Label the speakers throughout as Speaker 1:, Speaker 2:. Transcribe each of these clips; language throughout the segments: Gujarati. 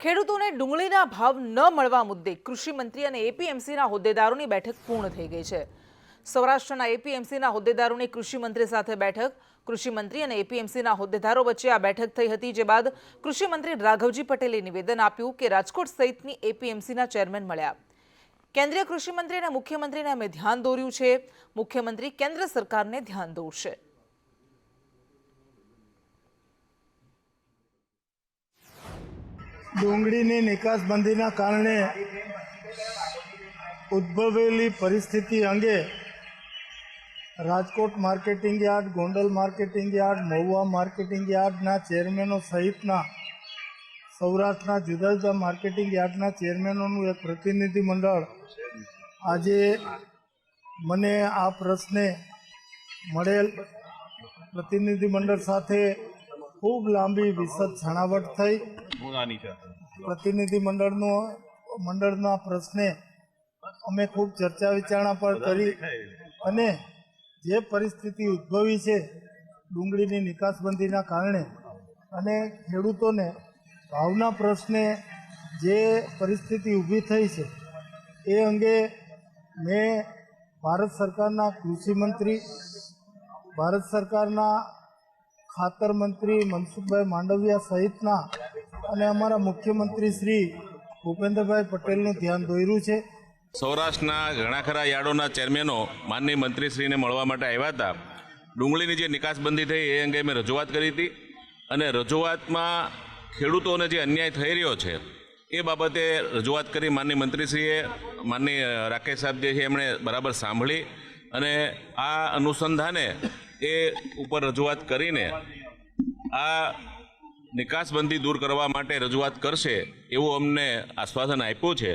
Speaker 1: ખેડૂતોને ડુંગળીના ભાવ ન મળવા મુદ્દે કૃષિ મંત્રી અને એપીએમસીના હોદ્દેદારોની બેઠક પૂર્ણ થઈ ગઈ છે। સૌરાષ્ટ્રના એપીએમસીના હોદ્દેદારોની કૃષિ મંત્રી સાથે બેઠક, કૃષિ મંત્રી અને એપીએમસીના હોદ્દેદારો વચ્ચે આ બેઠક થઈ હતી, જે બાદ કૃષિ મંત્રી રાઘવજી પટેલે નિવેદન આપ્યું કે રાજકોટ સહિતની એપીએમસીના ચેરમેન મળ્યા। કેન્દ્રીય કૃષિ મંત્રી અને મુખ્યમંત્રીને અમે ધ્યાન દોર્યું છે, મુખ્યમંત્રી કેન્દ્ર સરકારને ધ્યાન દોરશે।
Speaker 2: ડુંગળીની નિકાસબંધીના કારણે ઉદ્ભવેલી પરિસ્થિતિ અંગે Rajkot marketing yard, Gondal marketing yard, Mahuva marketing યાર્ડના ચેરમેનો સહિતના સૌરાષ્ટ્રના જુદા જુદા માર્કેટિંગ યાર્ડના ચેરમેનોનું એક પ્રતિનિધિ મંડળ આજે મને આ પ્રશ્ને મળેલ પ્રતિનિધિ મંડળ સાથે ખૂબ લાંબી વિશદ છણાવટ થઈ। પ્રતિનિધિ મંડળના પ્રશ્ને અમે ખૂબ ચર્ચા વિચારણા પણ કરી અને જે પરિસ્થિતિ ઉદ્ભવી છે ડુંગળીની નિકાસબંધીના કારણે અને ખેડૂતોને ભાવના પ્રશ્ને જે પરિસ્થિતિ ઊભી થઈ છે એ અંગે મેં ભારત સરકારના કૃષિ મંત્રી, ભારત સરકારના ખાતર મંત્રી મનસુખભાઈ માંડવિયા સહિતના અને અમારા મુખ્યમંત્રી શ્રી ભૂપેન્દ્રભાઈ પટેલનું ધ્યાન દોર્યું છે।
Speaker 3: સૌરાષ્ટ્રના ઘણા ખરા યાર્ડોના ચેરમેનો માનનીય મંત્રીશ્રીને મળવા માટે આવ્યા હતા। ડુંગળીની જે નિકાસબંધી થઈ એ અંગે મેં રજૂઆત કરી હતી અને રજૂઆતમાં ખેડૂતોને જે અન્યાય થઈ રહ્યો છે એ બાબતે રજૂઆત કરી માનનીય મંત્રીશ્રીએ, માનનીય રાકેશ સાહેબ જે છે એમણે બરાબર સાંભળી અને આ અનુસંધાને એ ઉપર રજૂઆત કરીને આ નિકાસબંધી દૂર કરવા માટે રજૂઆત કરશે એવું અમને આશ્વાસન આપ્યું છે।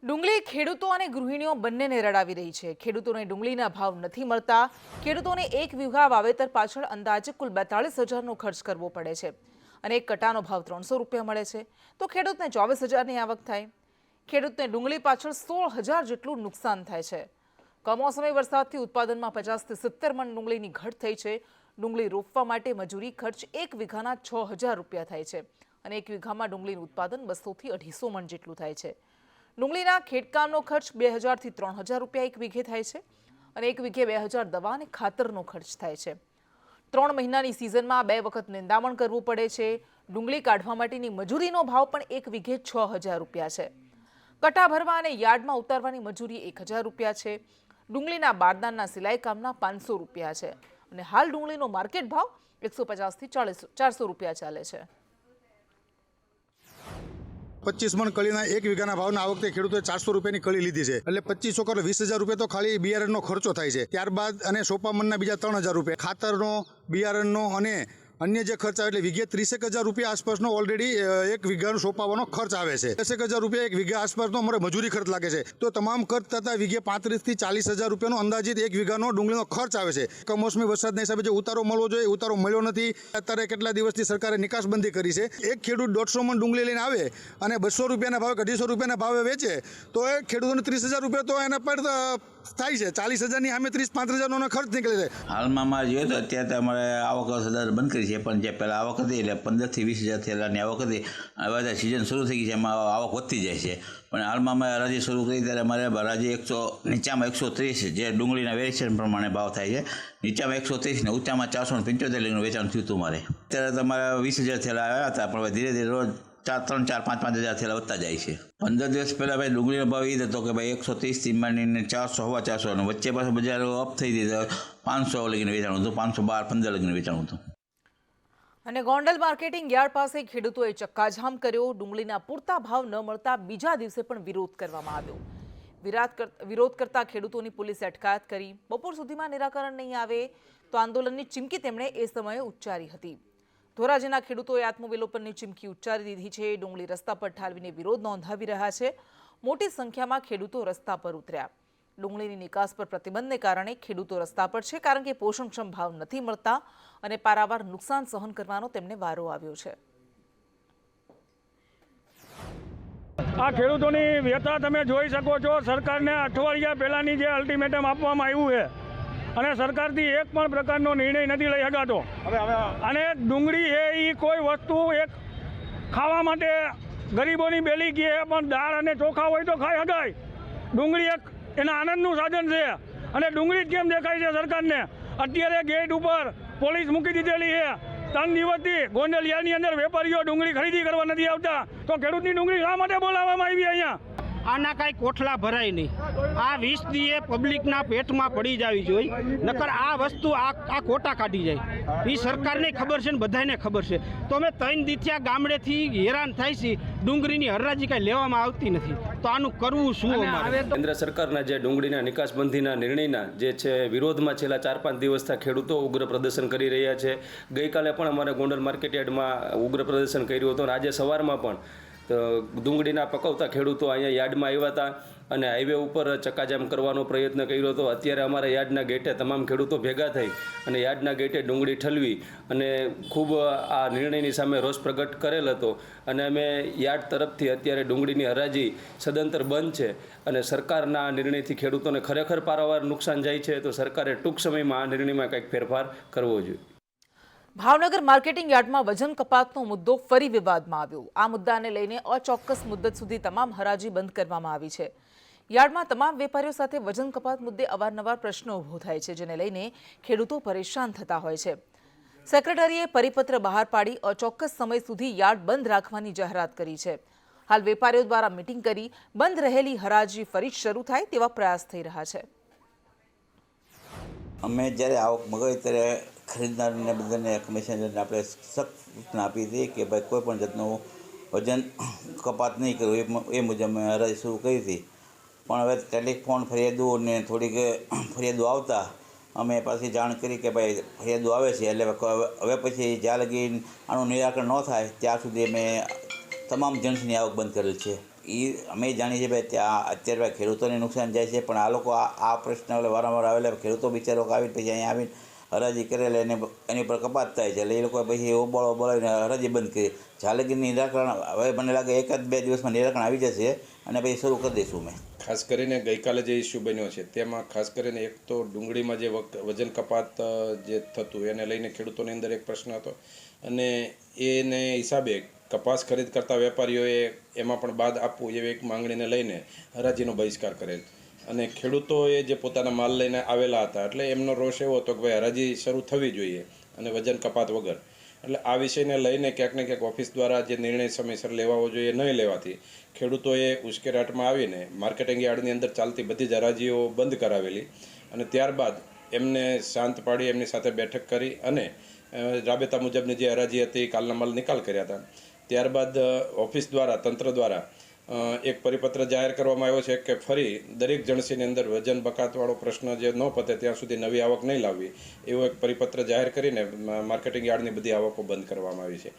Speaker 1: ડુંગળી ખેડૂતો અને ગૃહિણીઓ બંનેને રડાવી રહી છે। ખેડૂતોને ડુંગળીના ભાવ નથી મળતા। ખેડૂતોને 1 વીઘા વાવેતર પાછળ અંદાજે કુલ 42,000નો ખર્ચ કરવો પડે છે અને એક કટાનો ભાવ 300 રૂપિયા મળે છે, તો ખેડૂતને 24,000ની આવક થાય। ખેડૂતને ડુંગળી પાછળ 16,000 જેટલું નુકસાન થાય છે। કમોસમી વરસાદથી ઉત્પાદનમાં 50 થી 70 મણ ડુંગળીની ઘટ થઈ છે। ડુંગળી રોપવા માટે મજૂરી ખર્ચ 1 વીઘાના 6,000 રૂપિયા થાય છે અને 1 વીઘામાં ડુંગળીનું ઉત્પાદન 200 થી 250 મણ જેટલું થાય છે। ડુંગળીના ખેતકામનો ખર્ચ 2,000 થી 3,000 રૂપિયા 1 વીઘે થાય છે અને 1 વીઘે 2,000 દવા અને ખાતરનો ખર્ચ થાય છે। 3 મહિનાની સિઝનમાં 2 વખત નિંદામણ કરવું પડે છે। ડુંગળી કાઢવા માટેની મજૂરીનો ભાવ પણ 1 વીઘે 6,000 રૂપિયા છે। કટા ભરવા અને યાર્ડમાં ઉતારવાની મજૂરી 1,000 રૂપિયા છે। ડુંગળીના બારદાનના સિલાઈ કામના 500 રૂપિયા છે અને હાલ ડુંગળીનો માર્કેટ ભાવ 150 થી 400 રૂપિયા ચાલે છે।
Speaker 4: 25 મણ કળીના 1 વીઘાના ભાવના આ વખતે ખેડૂતોએ 400 રૂપિયાની કળી લીધી છે, એટલે 25 ચોકર 20,000 રૂપિયા તો ખાલી બિયારણનો ખર્ચો થાય છે। ત્યારબાદ અને સોપા મણના બીજા 3,000 રૂપિયા, ખાતરનો, બિયારણનો અને અન્ય જે ખર્ચ આવે એટલે વીઘે 30,000 રૂપિયા આસપાસનો ઓલરેડી 1 વીઘાનો સોંપાવાનો ખર્ચ આવે છે। 10,000 રૂપિયા 1 વીઘા આસપાસનો અમારે મજૂરી ખર્ચ લાગે છે, તો તમામ ખર્ચ થતાં વીઘે 35,000 થી 40,000 રૂપિયાનો અંદાજિત 1 વીઘાનો ડુંગળીનો ખર્ચ આવે છે। કમોસમી વરસાદના હિસાબે જે ઉતારો મળવો જોઈએ ઉતારો મળ્યો નથી। અત્યારે કેટલા દિવસથી સરકારે નિકાસબંધી કરી છે। એક ખેડૂત 150 મણ ડુંગળી લઈને આવે અને 200 રૂપિયાના ભાવે, 250 રૂપિયાના ભાવે વેચે તો એ ખેડૂતોને 30,000 રૂપિયા તો એના પર થાય છે। 40,000ની સામે 30-35,000નો ખર્ચ નીકળે છે।
Speaker 5: હાલમાં અમારે જોઈએ તો અત્યારે તો અમારે આવક સદર બંધ કરી છે, પણ જે પહેલાં આવક હતી એટલે 15,000 થી 20,000 થયેલાની આવક હતી, હવે સિઝન શરૂ થઈ ગઈ છે એમાં આવક વધતી જાય છે। પણ હાલમાં અમે હરાજી શરૂ કરી ત્યારે અમારે હરાજી 100 નીચામાં 130 જે ડુંગળીના વેરિએશન પ્રમાણે ભાવ થાય છે, નીચામાં 130 ને ઊંચામાં 475 લઈને વેચાણ થયું હતું મારે। અત્યારે તમારે 20,000 થયેલા આવ્યા હતા, પણ ધીરે ધીરે રોજ 3, 4, 5 હજાર થયેલા વધતા જાય છે। 15 દિવસ પહેલાં ભાઈ ડુંગળીનો ભાવ એ હતો કે ભાઈ 130થી માંડીને 400, 450 અને વચ્ચે પાછું બજાર અપ થઈ ગઈ 500 લગીને વેચાણ હતું, 512, 15 લગીને વેચાણ હતું।
Speaker 1: અને ગોંડલ માર્કેટિંગ યાર્ડ પાસે ખેડૂતોએ ચક્કાજામ કર્યો। ડુંગળીના પૂરતા ભાવ ન મળતા બીજા દિવસે પણ વિરોધ કરવામાં આવ્યો। વિરોધ કરતા ખેડૂતોની પોલીસે અટકાયત કરી। બપોર સુધીમાં નિરાકરણ નહીં આવે તો આંદોલનની ચીમકી તેમણે એ સમયે ઉચ્ચારી હતી। ધોરાજીના ખેડૂતોએ આત્મવિલોપનની ચીમકી ઉચ્ચારી દીધી છે। ડુંગળી રસ્તા પર ઠાલવીને વિરોધ નોંધાવી રહ્યા છે। મોટી સંખ્યામાં ખેડૂતો રસ્તા પર ઉતર્યા। ડુંગળીની નિકાસ પર પ્રતિબંધને કારણે ખેડૂતો રસ્તા પર છે, કારણ કે પોષણક્ષમ ભાવ નથી મળતા અને પારાવાર નુકસાન સહન કરવાનો તેમને વારો આવ્યો છે।
Speaker 6: આ ખેડૂતોની વ્યથા તમે જોઈ શકો છો। સરકારને અઠવાડિયા પહેલાંની જે અલ્ટિમેટમ આપવામાં આવ્યું છે અને સરકારથી એક પણ પ્રકારનો નિર્ણય નથી લઈ શકાતો। અને ડુંગળી છે એ કોઈ વસ્તુ એક ખાવા માટે ગરીબોની બેલી કહે પણ દાળ અને ચોખા હોય તો ખાઈ શકાય. ડુંગળી એક એના આનંદનું સાધન છે અને ડુંગળી જ કેમ દેખાય છે સરકારને? અત્યારે ગેટ ઉપર પોલીસ મૂકી દીધેલી છે. 3 દિવસથી ગોંડલ યાર્ડની અંદર વેપારીઓ ડુંગળી ખરીદી કરવા નથી આવતા, તો ખેડૂતની ડુંગળી શા માટે બોલાવવામાં આવી અહીંયા?
Speaker 7: આના કાંઈ કોઠલા ભરાય નહીં. આ 20 દીએ પબ્લિકના પેટમાં પડી જવી જોઈએ, નકર આ વસ્તુ આ કોટા કાઢી જાય. એ સરકારને ખબર છે ને બધાને ખબર છે. તો અમે 3 દીથી આ ગામડેથી હેરાન થાય છે, ડુંગળીની હરાજી કાંઈ લેવામાં આવતી નથી. તો આનું કરવું શું અમારે?
Speaker 8: કેન્દ્ર સરકારના જે ડુંગળીના નિકાસબંધીના નિર્ણયના જે છે વિરોધમાં છેલ્લા 4-5 દિવસથી ખેડૂતો ઉગ્ર પ્રદર્શન કરી રહ્યા છે. ગઈકાલે પણ અમારે ગોંડલ માર્કેટયાર્ડમાં ઉગ્ર પ્રદર્શન કર્યું હતું અને આજે સવારમાં પણ ડુંગળીના પકવતા ખેડૂતો અહીંયા યાર્ડમાં આવ્યા હતા અને હાઈવે ઉપર ચક્કાજામ કરવાનો પ્રયત્ન કર્યો હતો. અત્યારે અમારા યાર્ડના ગેટે તમામ ખેડૂતો ભેગા થઈ અને યાર્ડના ગેટે ડુંગળી ઠલવી અને ખૂબ આ નિર્ણયની સામે રોષ પ્રગટ કરેલ હતો. અને અમે યાર્ડ તરફથી અત્યારે ડુંગળીની હરાજી સદંતર બંધ છે અને સરકારના આ નિર્ણયથી ખેડૂતોને ખરેખર પારાવાર નુકસાન જાય છે. તો સરકારે ટૂંક સમયમાં આ નિર્ણયમાં કંઈક ફેરફાર કરવો જોઈએ.
Speaker 1: ભાવનગર માર્કેટિંગ યાર્ડમાં વજન કપાતનો મુદ્દો ફરી વિવાદમાં આવ્યો. આ મુદ્દાને લઈને અચોક્કસ મુદ્દત સુધી તમામ હરાજી બંધ કરવામાં આવી છે. યાર્ડમાં તમામ વેપારીઓ સાથે વજન કપાત મુદ્દે અવારનવાર પ્રશ્નો ઊભો થાય છે, જેને લઈને ખેડૂતો પરેશાન થતા હોય છે. સેક્રેટરીએ પરિપત્ર બહાર પાડી અચોક્કસ સમય સુધી યાર્ડ બંધ રાખવાની જાહેરાત કરી છે. હાલ વેપારીઓ દ્વારા મીટિંગ કરી બંધ રહેલી હરાજી ફરી શરૂ થાય તેવા પ્રયાસ થઈ રહ્યા છે.
Speaker 5: અમે જ્યારે આવક મગાવી ત્યારે ખરીદનારને બધાને કમિશનરને આપણે સખ્ત સૂચના આપી હતી કે ભાઈ કોઈ પણ જાતનું વજન કપાત નહીં કરવું. એ મુજબ અમે હરાજી શરૂ કરી હતી. પણ હવે ટેલિફોન ફરિયાદો અને થોડીક ફરિયાદો આવતા અમે પાછી જાણ કરી કે ભાઈ ફરિયાદો આવે છે એટલે હવે પછી જ્યાં લગી આનું નિરાકરણ ન થાય ત્યાં સુધી અમે તમામ જણસીની આવક બંધ કરેલ છે. એ અમે જાણીએ છીએ ભાઈ ત્યાં અત્યારે ખેડૂતોને નુકસાન જાય છે, પણ આ લોકો આ પ્રશ્ન વારંવાર આવેલા ખેડૂતો બિચારો આવીને પછી અહીંયા આવીને હરાજી કરેલા એની પર કપાત થાય છે એટલે એ લોકો પછી ઓબાળો બોલાવીને હરાજી બંધ કરી. જ્યાં લગી નિરાકરણ હવે મને લાગે 1-2 દિવસમાં નિરાકરણ આવી જશે અને પછી શરૂ કરી દઈશું મેં.
Speaker 9: ખાસ કરીને ગઈકાલે જે ઇસ્યુ બન્યો છે તેમાં ખાસ કરીને એક તો ડુંગળીમાં જે વજન કપાત જે થતું એને લઈને ખેડૂતોની અંદર એક પ્રશ્ન હતો અને એને હિસાબે કપાસ ખરીદ કરતા વેપારીઓએ એમાં પણ બાદ આપવું એવી એક માંગણીને લઈને હરાજીનો બહિષ્કાર કરેલ અને ખેડૂતોએ જે પોતાના માલ લઈને આવેલા હતા એટલે એમનો રોષ એવો હતો કે ભાઈ હરાજી શરૂ થવી જોઈએ અને વજન કપાત વગર. એટલે આ વિષયને લઈને ક્યાંક ને ક્યાંક ઓફિસ દ્વારા જે નિર્ણય સમયસર લેવાવો જોઈએ નહીં લેવાથી ખેડૂતોએ ઉશ્કેરાટમાં આવીને માર્કેટિંગ યાર્ડની અંદર ચાલતી બધી જ હરાજીઓ બંધ કરાવેલી અને ત્યારબાદ એમને શાંત પાડી એમની સાથે બેઠક કરી અને રાબેતા મુજબની જે હરાજી હતી કાલના માલ નિકાલ કર્યા હતા. ત્યારબાદ ઓફિસ દ્વારા તંત્ર દ્વારા એક પરિપત્ર જાહેર કરવામાં આવ્યો છે કે ફરી દરેક જણસીની અંદર વજન બકાતવાળો પ્રશ્ન જે ન પતે ત્યાં સુધી નવી આવક નહીં લાવવી એવો એક પરિપત્ર જાહેર કરીને માર્કેટિંગ યાર્ડની બધી આવકો બંધ કરવામાં આવી છે.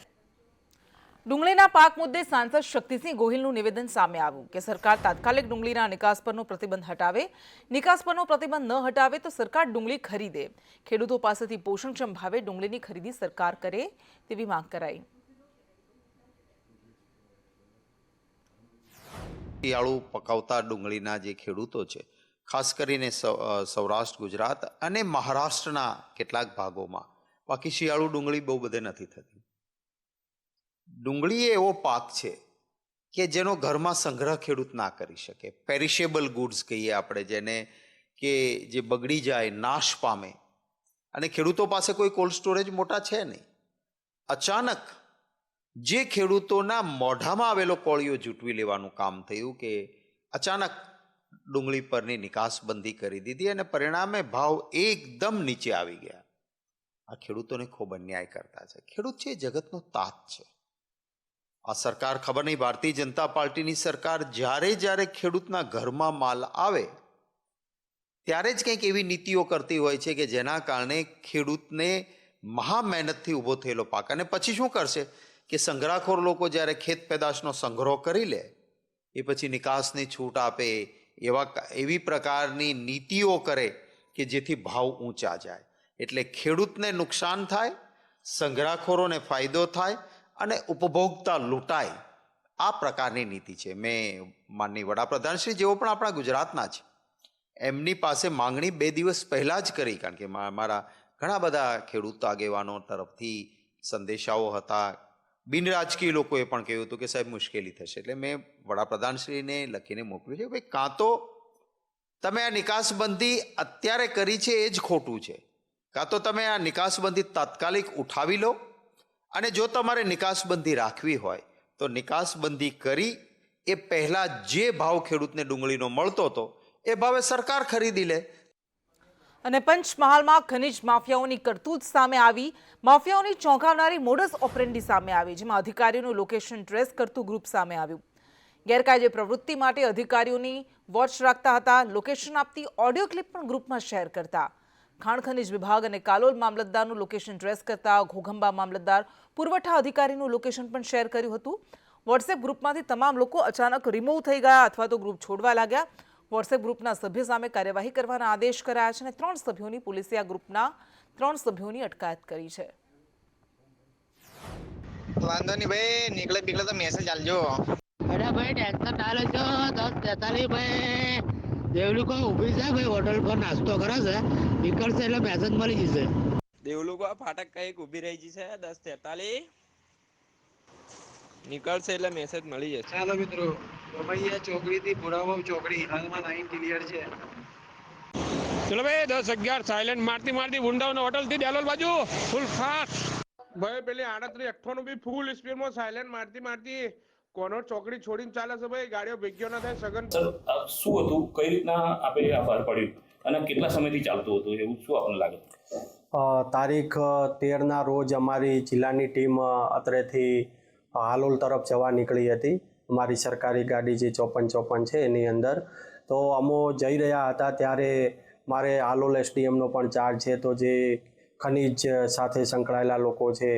Speaker 1: ડુંગળીના પાક મુદ્દે સાંસદ શક્તિસિંહ ગોહિલનું નિવેદન સામે આવ્યું કે સરકાર તાત્કાલિક ડુંગળીના નિકાસ પરનો પ્રતિબંધ હટાવે. નિકાસ પરનો પ્રતિબંધ ન હટાવે તો સરકાર ડુંગળી ખરીદે. ખેડૂતો પાસેથી પોષણક્ષમ ભાવે ડુંગળીની ખરીદી સરકાર કરે તેવી માંગ કરાઈ.
Speaker 10: શિયાળુ પકાવતા ડુંગળીના જે ખેડૂતો છે, ખાસ કરીને સૌરાષ્ટ્ર, ગુજરાત અને મહારાષ્ટ્રના કેટલાક ભાગોમાં, બાકી શિયાળુ ડુંગળી બહુ બધે નથી થતી. ડુંગળી એવો પાક છે કે જેનો ઘરમાં સંગ્રહ ખેડૂત ના કરી શકે. પેરિશેબલ ગુડ્સ કહીએ આપણે જેને, કે જે બગડી જાય, નાશ પામે, અને ખેડૂતો પાસે કોઈ કોલ્ડ સ્ટોરેજ મોટા છે નહીં. અચાનક જે ખેડૂતોના મોઢામાં આવેલો કોળિયો જૂટવી લેવાનું કામ થયું કે અચાનક ડુંગળી પરની નિકાસબંધી કરી દીધી અને પરિણામે ભાવ એકદમ નીચે આવી ગયા. આ ખેડૂતોને ખૂબ અન્યાય કરતા છે. ખેડૂત છે જગતનો તાત છે. આ સરકાર, ખબર નહીં, ભારતીય જનતા પાર્ટીની સરકાર જ્યારે ખેડૂતના ઘરમાં માલ આવે ત્યારે જ કંઈક એવી નીતિઓ કરતી હોય છે કે જેના કારણે ખેડૂતને મહા મહેનતથી ઊભો થયેલો પાક, અને પછી શું કરશે કે સંગ્રહખોર લોકો જ્યારે ખેત પેદાશનો સંગ્રહ કરી લે એ પછી નિકાસની છૂટ આપે, એવી પ્રકારની નીતિઓ કરે કે જેથી ભાવ ઊંચા જાય. એટલે ખેડૂતને નુકસાન થાય, સંગ્રહખોરોને ફાયદો થાય અને ઉપભોક્તા લૂંટાય. આ પ્રકારની નીતિ છે. મેં માનનીય વડાપ્રધાનશ્રી, જેઓ પણ આપણા ગુજરાતના છે, એમની પાસે માંગણી 2 દિવસ પહેલાં જ કરી, કારણ કે મારા ઘણા બધા ખેડૂત આગેવાનો તરફથી સંદેશાઓ હતા, બિનરાજકીય લોકોએ પણ કહ્યું હતું કે સાહેબ મુશ્કેલી થશે. એટલે મેં વડાપ્રધાનશ્રીને લખીને મોકલ્યું છે ભાઈ, કાં તો તમે આ નિકાસબંધી અત્યારે કરી છે એ જ ખોટું છે, કાં તો તમે આ નિકાસબંધી તાત્કાલિક ઉઠાવી લો, અને જો તમારે નિકાસબંધી રાખવી હોય તો નિકાસબંધી કરી એ પહેલાં જે ભાવ ખેડૂતને ડુંગળીનો મળતો હતો એ ભાવે સરકાર ખરીદી લે.
Speaker 1: અને પંચમહાલમાં ખનીજ માફિયાઓની કરતૂત સામે આવી. માફિયાઓની ચોંકાવનારી મોડસ ઓપરેન્ડી સામે આવી, જેમાં અધિકારીઓનું લોકેશન ટ્રેસ કરતું ગ્રુપ સામે આવ્યું. ગેરકાયદે પ્રવૃત્તિ માટે અધિકારીઓની વોચ રાખતા હતા, લોકેશન આપતી ઓડિયો ક્લિપ પણ ગ્રુપમાં શેર કરતા. ખાણ ખનીજ વિભાગ અને કાલોલ મામલતદારનું લોકેશન ટ્રેસ કરતા ઘોઘંબા મામલતદાર પુરવઠા અધિકારીનું લોકેશન પણ શેર કર્યું હતું. વોટ્સએપ ગ્રુપમાંથી તમામ લોકો અચાનક રિમૂવ થઈ ગયા અથવા તો ગ્રુપ છોડવા લાગ્યા. વોટ્સએપ ગ્રુપના સભ્ય સામે કાર્યવાહી કરવાના આદેશ કરાયા છે અને 3 સભ્યોની પોલીસે આ ગ્રુપના 3 સભ્યોની અટકાયત કરી છે.
Speaker 11: વાંધો નહીં ભાઈ, નીકળે તો મેસેજ આલજો.
Speaker 12: અરે ભાઈ ટેન્શન ના લેજો. 10:43 ભાઈ દેવલુકો ઊભી છે ભાઈ, હોટલ પર નાસ્તો કરે છે, નીકળશે એટલે મેસેજ મળી જશે.
Speaker 11: દેવલુકો ફાટક કઈક ઊભી રહી છે 10:43 નીકળશે એટલે મેસેજ મળી જશે.
Speaker 12: ચાલો મિત્રો, રમૈયા ચોકડી થી પુરાવા ચોકડી હાલમાં લાઈન ક્લિયર છે.
Speaker 6: ચલો ભાઈ 10-11 સાયલેન્ટ મારતી વૃંદાવન હોટલ થી ડેલોલ બાજુ ફૂલ ફાસ્ટ. ભાઈ પેલી 38-98 બી ફૂલ સ્પીડમાં સાયલેન્ટ મારતી કોનો ચોકડી છોડીને ચાલે છે ભાઈ, ગાડીઓ ભેગ્યો ના થાય. સગન
Speaker 13: શું હતું, કઈ રીતના આપણે આ બહાર પડ્યું અને કેટલા સમયથી ચાલતું હતું, એવું શું આપણને લાગે?
Speaker 14: તારીખ 13ના રોજ અમારી જિલ્લાની ટીમ અત્રેથી હાલોલ તરફ જવા નીકળી હતી. અમારી સરકારી ગાડી જે 5454 છે એની અંદર. તો અમો જઈ રહ્યા હતા ત્યારે મારે હાલોલ એસડીએમનો પણ ચાર્જ છે. તો જે ખનીજ સાથે સંકળાયેલા લોકો છે,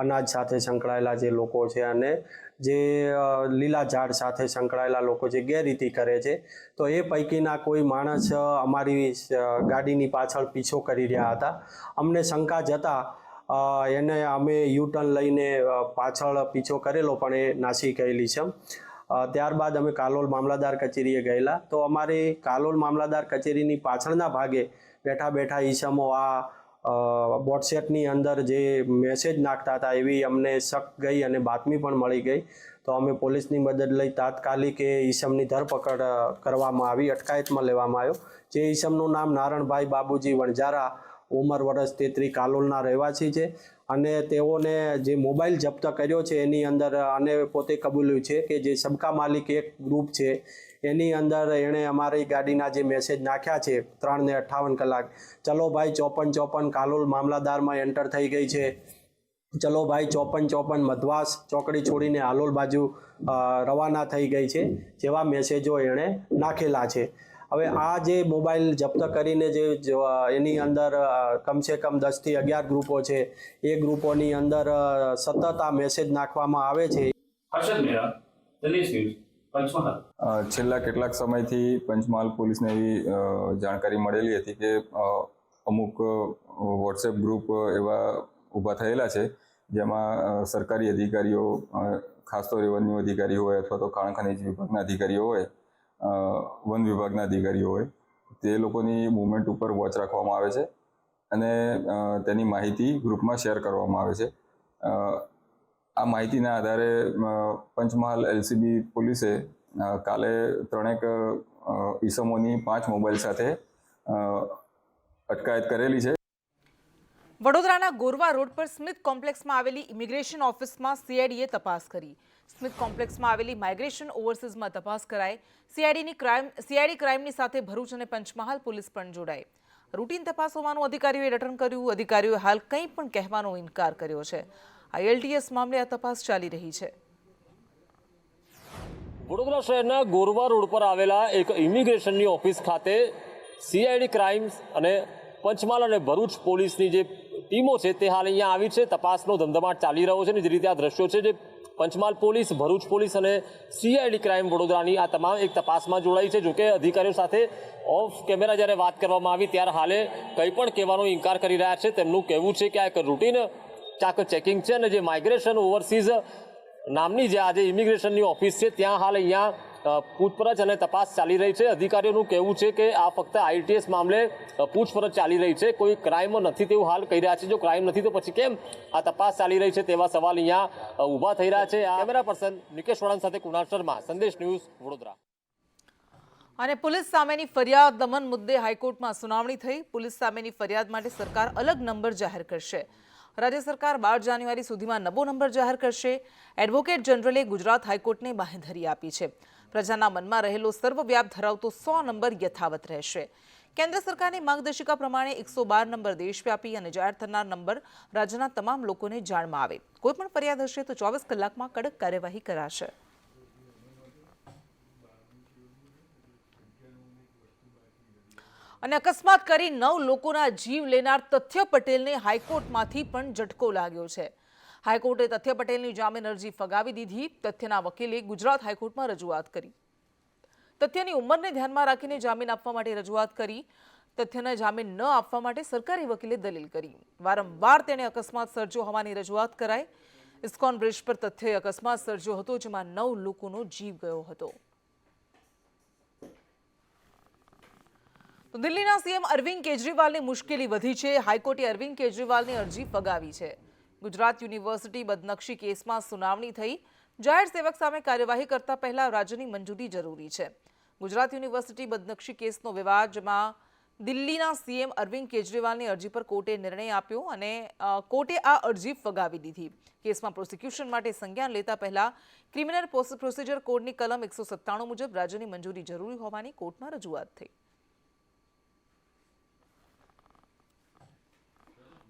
Speaker 14: અનાજ સાથે સંકળાયેલા જે લોકો છે અને જે લીલા ઝાડ સાથે સંકળાયેલા લોકો જે ગેરરીતિ કરે છે, તો એ પૈકીના કોઈ માણસ અમારી ગાડીની પાછળ પીછો કરી રહ્યા હતા. અમને શંકા જતા એને અમે યુટર્ન લઈને પાછળ પીછો કરેલો પણ એ નાસી ગયેલી છે. ત્યારબાદ અમે કાલોલ મામલાદાર કચેરીએ ગયેલા. તો અમારી કાલોલ મામલાદાર કચેરીની પાછળના ભાગે બેઠા ઈસમો આ વોટ્સએપની અંદર જે મેસેજ નાખતા હતા એવી અમને શક ગઈ અને બાતમી પણ મળી ગઈ. તો અમે પોલીસની મદદ લઈ તાત્કાલિક એ ઈસમની ધરપકડ કરવામાં આવી, અટકાયતમાં લેવામાં આવ્યો. જે ઈસમનું નામ નારણભાઈ બાબુજી વણજારા, ઉંમર વર્ષ 33, કાલોલના રહેવાસી છે. અને તેઓને જે મોબાઈલ જપ્ત કર્યો છે એની અંદર અને પોતે કબૂલ્યું છે કે જે સબકા માલિક એક ગ્રુપ છે એની અંદર એણે અમારી ગાડીના જે મેસેજ નાખ્યા છે 3:58 કલાક, ચલો ભાઈ 5454 કાલોલ મામલાદારમાં એન્ટર થઈ ગઈ છે, ચલો ભાઈ 5454 મધવાસ ચોકડી છોડીને હાલોલ બાજુ રવાના થઈ ગઈ છે, જેવા મેસેજો એણે નાખેલા છે. હવે આ જે મોબાઈલ જપ્ત કરીને જે એની અંદર કમસે કમ 10 થી 11 ગ્રુપો છે, એ ગ્રુપોની અંદર સતત આ મેસેજ નાખવામાં આવે છે.
Speaker 15: છેલ્લા કેટલાક સમયથી પંચમહાલ પોલીસને એવી જાણકારી મળેલી હતી કે અમુક વોટ્સએપ ગ્રુપ એવા ઊભા થયેલા છે જેમાં સરકારી અધિકારીઓ, ખાસ તો રેવન્યુ અધિકારી હોય અથવા તો ખાણ ખનીજ વિભાગના અધિકારીઓ હોય, વન વિભાગના અધિકારીઓ હોય, તે લોકોની મૂવમેન્ટ ઉપર વોચ રાખવામાં આવે છે અને તેની માહિતી ગ્રુપમાં શેર કરવામાં આવે છે. આ માહિતીના આધારે પંચમહાલ એલસીબી પોલીસે કાલે 3 ઈસમોની 5 મોબાઈલ સાથે અટકાયત કરેલી છે.
Speaker 1: વડોદરાના ગોરવા રોડ પર સ્મિથ કોમ્પ્લેક્સમાં આવેલી ઇમિગ્રેશન ઓફિસમાં સીઆઈડીએ તપાસ કરી. સ્મિથ કોમ્પ્લેક્સમાં આવેલી માઇગ્રેશન ઓવરસીઝમાં તપાસ કરાઈ. સીઆઈડી ક્રાઇમની સાથે ભરૂચ અને પંચમહાલ પોલીસ પણ જોડાઈ. રૂટીન તપાસ હોવાનું અધિકારીઓએ રટણ કર્યું. અધિકારીઓએ હાલ કંઈ પણ કહેવાનો ઇનકાર કર્યો છે. આઈએલટીએસ મામલે આ તપાસ ચાલી રહી છે.
Speaker 16: વડોદરા શહેરના ગોરવા રોડ પર આવેલા એક ઇમિગ્રેશનની ઓફિસ ખાતે સીઆઈડી ક્રાઇમ્સ અને પંચમહાલ અને ભરૂચ પોલીસની જે ટીમો છે તે હાલ અહીંયા આવી છે. તપાસનો ધમધમાટ ચાલી રહ્યો છે. જે રીતે આ દ્રશ્યો છે, જે પંચમહાલ પોલીસ, ભરૂચ પોલીસ અને સીઆઈડી ક્રાઇમ વડોદરાની આ તમામ એક તપાસમાં જોડાઈ છે. જોકે અધિકારીઓ સાથે ઓફ કેમેરા જ્યારે વાત કરવામાં આવી ત્યારે હાલે કંઈ પણ કહેવાનો ઇનકાર કરી રહ્યા છે. તેમનું કહેવું છે કે આ એક રૂટીન ચેકિંગ છે અને જે માઇગ્રેશન ઓવરસીઝ નામની જે આજે ઇમિગ્રેશનની ઓફિસ છે ત્યાં હાલ અહીંયા પૂછપરછ અને તપાસ ચાલી રહી છે. અધિકારીઓનું કહેવું છે કે આ ફક્ત ITS મામલે પૂછપરછ ચાલી રહી છે, કોઈ ક્રાઇમ નથી તેવું હાલ કહી રહ્યા છે. જો ક્રાઇમ નથી તો પછી કેમ આ તપાસ ચાલી રહી છે તેવા સવાલ અહીંયા ઊભા થઈ રહ્યા છે. કેમેરા પર્સન નિકેશ વળાંક સાથે કુણાલ શર્મા, સંદેશ ન્યૂઝ, વડોદરા.
Speaker 1: અને પોલીસ સામેની ફરિયાદ દમન મુદ્દે હાઈકોર્ટમાં સુનાવણી થઈ. પોલીસ સામેની ફરિયાદ માટે સરકાર અલગ નંબર જાહેર કરશે. રાજ્ય સરકાર 12 જાન્યુઆરી સુધીમાં નવો નંબર જાહેર કરશે. એડવોકેટ જનરલે ગુજરાત હાઈકોર્ટને બાંહેધરી આપી છે. પ્રજાના મનમાં રહેલો સર્વવ્યાપ ધરાવતો 100 નંબર યથાવત રહેશે. કેન્દ્ર સરકારની માર્ગદર્શિકા પ્રમાણે 112 નંબર દેશવ્યાપી અને જાહેર થનાર નંબર રાજ્યના તમામ લોકોને જાણમાં આવે. કોઈપણ ફરિયાદ હશે તો 24 કલાકમાં કડક કાર્યવાહી કરાશે. અને અકસ્માત કરી 9 લોકોના જીવ લેનાર તથ્ય પટેલને હાઈકોર્ટમાંથી પણ ઝટકો લાગ્યો છે. હાઈકોર્ટે તથ્ય પટેલની જામીન અરજી ફગાવી દીધી. તથ્યના વકીલે ગુજરાત હાઈકોર્ટમાં રજૂઆત કરી. તથ્યની ઉંમરને ધ્યાનમાં રાખીને જામીન આપવા માટે રજૂઆત કરી. તથ્યને જામીન ન આપવા માટે સરકારી વકીલે દલીલ કરી. વારંવાર તેણે અકસ્માત સર્જ્યો હોવાની રજૂઆત કરાઈ. ઇસ્કોન બ્રિજ પર તથ્યએ અકસ્માત સર્જ્યો હતો, જેમાં 9 લોકોનો જીવ ગયો હતો. તો દિલ્હીના સીએમ અરવિંદ કેજરીવાલની મુશ્કેલી વધી છે. હાઈકોર્ટે અરવિંદ કેજરીવાલની અરજી ફગાવી છે. ગુજરાત યુનિવર્સિટી બદનક્ષી કેસમાં સુનાવણી થઈ. જાહેર સેવક સામે કાર્યવાહી કરતા પહેલા રાજ્યની મંજૂરી જરૂરી છે. ગુજરાત યુનિવર્સિટી બદનક્ષી કેસનો વિવાદ, જેમાં દિલ્હીના સીએમ અરવિંદ કેજરીવાલની અરજી પર કોર્ટે નિર્ણય આપ્યો અને કોર્ટે આ અરજી ફગાવી દીધી. કેસમાં પ્રોસિક્યુશન માટે સંજ્ઞાન લેતા પહેલા ક્રિમિનલ પ્રોસિજર કોડની કલમ 197 મુજબ રાજ્યની મંજૂરી જરૂરી હોવાની કોર્ટમાં રજૂઆત થઈ.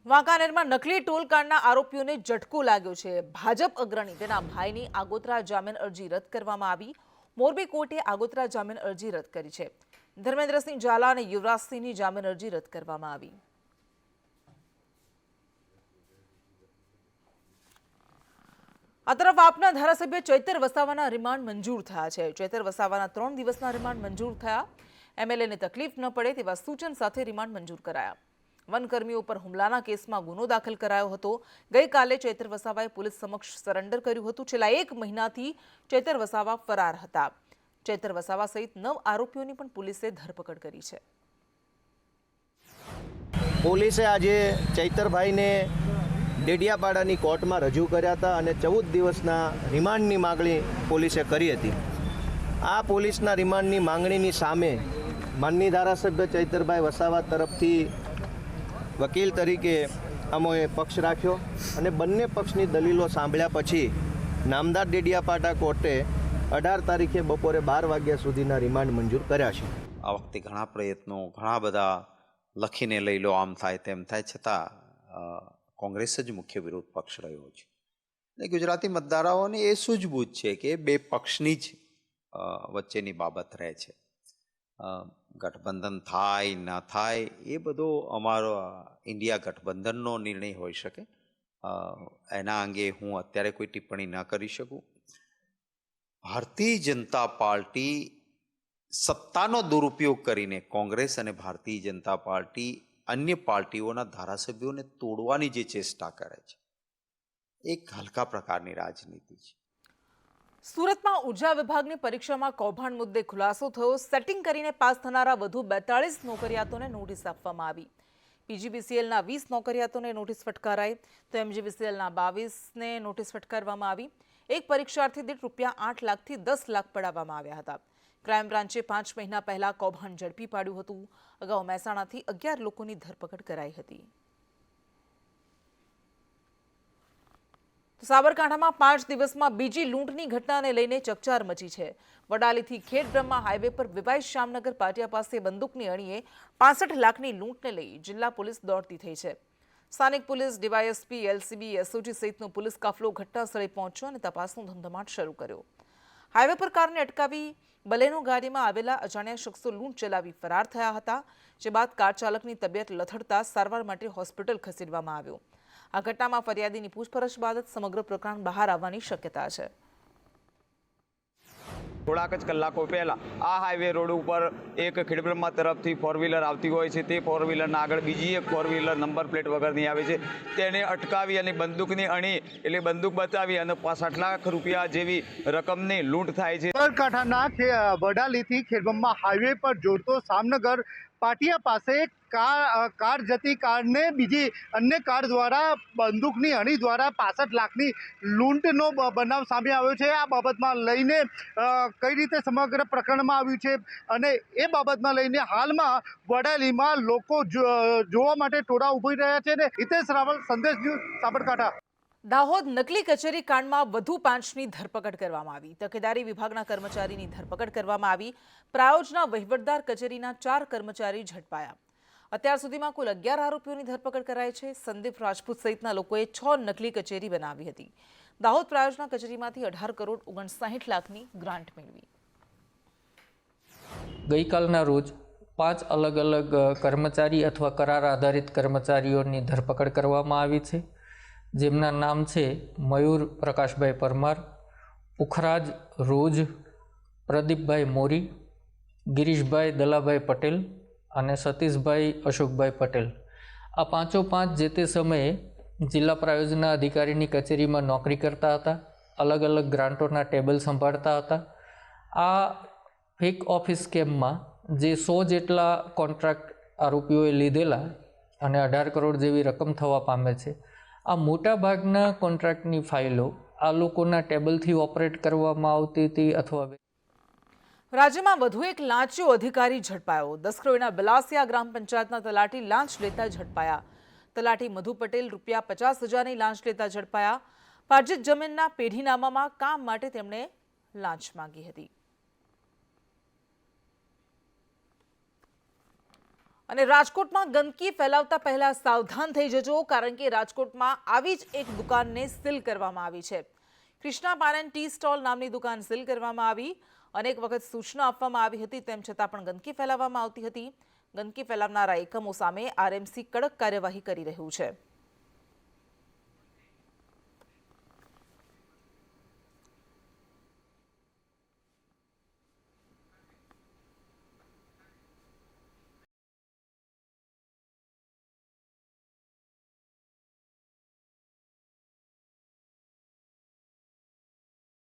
Speaker 1: વાંકાનેરમાં નકલી ટોલકાંડના આરોપીઓને ઝટકો લાગ્યો છે. ભાજપ અગ્રણી તેના ભાઈની આગોતરા જામીન અરજી રદ કરવામાં આવી. મોરબી કોર્ટે આગોતરા જામીન અરજી રદ કરી છે. ધર્મેન્દ્રસિંહ ઝાલા અને યુવરાજસિંહની જામીન અરજી રદ કરવામાં આવી. આ તરફ આપના ધારાસભ્ય ચૈતર વસાવાના રિમાન્ડ મંજૂર થયા છે. ચૈતર વસાવાના 3 દિવસના રિમાન્ડ મંજૂર થયા. MLAને તકલીફ ન પડે તેવા સૂચન સાથે રિમાન્ડ મંજૂર કરાયા. વનકર્મીઓ પર હુમલાના કેસમાં ગુનો દાખલ કરાયો હતો. ગઈકાલે ચૈતર વસાવાએ પોલીસ સમક્ષ સરેન્ડર કર્યું હતું. છેલ્લા 1 મહિનાથી ચૈતર વસાવા ફરાર હતા. ચૈતર વસાવા સહિત 9 આરોપીઓની પણ પોલીસે ધરપકડ કરી છે.
Speaker 17: પોલીસે આજે ચૈતરભાઈને ડેડિયાપાડાની કોર્ટમાં રજૂ કર્યા હતા અને 14 દિવસના રિમાન્ડની માગણી પોલીસે કરી હતી. આ પોલીસના રિમાન્ડની માંગણીની સામે માનનીય ધારાસભ્ય ચૈતરભાઈ વસાવા તરફથી વકીલ તરીકે અમોએ પક્ષ રાખ્યો અને બંને પક્ષની દલીલો સાંભળ્યા પછી નામદાર ડેડિયાપાડા કોર્ટે 18 તારીખે બપોરે 12 વાગ્યા સુધીના રિમાન્ડ મંજૂર કર્યા છે.
Speaker 10: આ વખતે ઘણા પ્રયત્નો, ઘણા બધા લખીને લઈ લો, આમ થાય તેમ થાય, છતાં કોંગ્રેસ જ મુખ્ય વિરોધ પક્ષ રહ્યો છે. અને ગુજરાતી મતદારોને એ સૂઝબૂઝ છે કે બે પક્ષની જ વચ્ચેની બાબત રહે છે. ગઠબંધન થાય ન થાય એ બધો અમારો ઇન્ડિયા ગઠબંધનનો નિર્ણય હોઈ શકે. એના અંગે હું અત્યારે કોઈ ટિપ્પણી ન કરી શકું. ભારતીય જનતા પાર્ટી સત્તાનો દુરુપયોગ કરીને કોંગ્રેસ અને ભારતીય જનતા પાર્ટી અન્ય પાર્ટીઓના ધારાસભ્યોને તોડવાની જે ચેષ્ટા કરે છે, એક હલકા પ્રકારની રાજનીતિ છે.
Speaker 1: સુરતમાં ઉર્જા વિભાગની પરીક્ષામાં કૌભાંડ મુદ્દે ખુલાસો થયો. સેટિંગ કરીને પાસ થનારા વધુ 42 નોકરિયાતોને નોટિસ આપવામાં આવી. PGVCLના 20 નોકરિયાતોને નોટિસ ફટકારાઈ તો MGVCLના 22ને નોટિસ ફટકારવામાં આવી. એક પરીક્ષાર્થી દીઠ ₹8 લાખથી 10 લાખ પડાવવામાં આવ્યા હતા. ક્રાઇમ બ્રાન્ચે 5 મહિના પહેલા કૌભાંડ ઝડપી પાડ્યું હતું. અગાઉ મહેસાણાથી 11 લોકોની ધરપકડ કરાઈ હતી. સાબરકાંઠામાં 5 દિવસમાં બીજી લૂંટની ઘટનાને લઈને ચકચાર મચી છે. વડાલીથી ખેડબ્રહ્મા હાઈવે પર વિવાઈ શ્યામનગર પાટિયા પાસે બંદૂકની અણીએ 65 લાખની લૂંટને લઈ જિલ્લા પોલીસ દોડતી થઈ છે. સ્થાનિક પોલીસ, ડીવાયએસપી, LCB, SOG સહિતનો પોલીસ કાફલો ઘટના સ્થળે પહોંચ્યો અને તપાસનો ધમધમાટ શરૂ કર્યો. હાઈવે પર કારને અટકાવી બલેનો ગાડીમાં આવેલા અજાણ્યા શખ્સો લૂંટ ચલાવી ફરાર થયા હતા. જે બાદ કાર ચાલકની તબિયત લથડતા સારવાર માટે હોસ્પિટલ ખસેડવામાં આવ્યો. આ ઘટનામાં ફરિયાદીની પૂછપરછ બાદ સમગ્ર પ્રકરણ બહાર આવવાની શક્યતા છે.
Speaker 18: થોડાક જ કલાકો પહેલાં આ હાઈવે રોડ ઉપર એક ખેડબ્રહ્મા તરફથી 4 વ્હીલર આવતી હોય છે. તે 4 વ્હીલરના આગળ બીજી એક 4 વ્હીલર નંબર પ્લેટ વગરની આવે છે. તેને અટકાવી અને બંદૂકની અણી એટલે બંદૂક બતાવી અને 65 લાખ રૂપિયા જેવી રકમની લૂંટ થાય છે.
Speaker 2: સાબરકાંઠાના વડાલીથી ખેડબ્રહ્મા હાઈવે પર જોડતો સામનગર પાટિયા પાસે કાર જતી કારને બીજી અન્ય કાર દ્વારા બંદૂકની અણી દ્વારા 65 લાખની લૂંટનો બનાવ સામે આવ્યો છે. આ બાબતમાં લઈને કઈ રીતે સમગ્ર પ્રકરણમાં આવ્યું છે અને એ બાબતમાં લઈને હાલમાં વડાલીમાં લોકો જોવા માટે ટોળા ઉભી રહ્યા છે. ને હિતેશ રાવલ, સંદેશ ન્યૂઝ, સાબરકાંઠા.
Speaker 1: દાહોદ નકલી કચેરી કાંડમાં વધુ 5ની ધરપકડ કરવામાં આવી. તકેદારી વિભાગના કર્મચારીની ધરપકડ કરવામાં આવી. પ્રાયોજના વહીવટદાર કચેરીના 4 કર્મચારી ઝડપાયા. અત્યાર સુધીમાં કુલ 11 આરોપીઓની ધરપકડ કરાઈ છે. સંદીપ રાજપૂત સહિતના લોકોએ 6 નકલી કચેરી બનાવી હતી. દાહોદ પ્રાયોજના કચેરીમાંથી 18 કરોડ 59 લાખની ગ્રાન્ટ મેળવી.
Speaker 19: ગઈકાલના રોજ 5 અલગ અલગ કર્મચારી અથવા કરાર આધારિત કર્મચારીઓની ધરપકડ કરવામાં આવી છે. જેમના નામ છે મયુર પ્રકાશભાઈ પરમાર, પુખરાજ રોજ, પ્રદીપભાઈ મોરી, ગિરીશભાઈ દલાભાઈ પટેલ અને સતીશભાઈ અશોકભાઈ પટેલ. આ 5 જે તે સમયે જિલ્લા પ્રાયોજના અધિકારીની કચેરીમાં નોકરી કરતા હતા. અલગ અલગ ગ્રાન્ટોના ટેબલ સંભાળતા હતા. આ ફેક ઓફિસ સ્કેમમાં જે 100 જેટલા કોન્ટ્રાક્ટ આરોપીઓએ લીધેલા અને 18 કરોડ જેવી રકમ થવા પામે છે. આ મોટા ભાગના કોન્ટ્રાક્ટની ફાઇલો આ લોકોના ટેબલથી ઓપરેટ કરવામાં આવતી હતી અથવા
Speaker 1: રાજ્યમાં વધુ એક લાંચિયો અધિકારી ઝડપાયો. દસક્રોઈના બલાસિયા ગ્રામ પંચાયતના તલાટી લાંચ લેતા ઝડપાયા. તલાટી મધુ પટેલ ₹50,000ની લાંચ લેતા ઝડપાયા. પાર્જિત જમીનના પેઢીનામામાં કામ માટે તેમણે લાંચ માંગી હતી. અને રાજકોટમાં ગંદકી ફેલાવતા પહેલા સાવધાન થઈ જજો, કારણ કે રાજકોટમાં આવી જ એક દુકાનને સીલ કરવામાં આવી છે. કૃષ્ણા બાર એન્ડ ટી સ્ટોલ નામની દુકાન સીલ કરવામાં આવી. અનેક વખત સૂચના આપવામાં આવી હતી, તેમ છતાં પણ ગંદકી ફેલાવવામાં આવતી હતી. ગંદકી ફેલાવનારા એકમો સામે RMC કડક કાર્યવાહી કરી રહ્યું છે.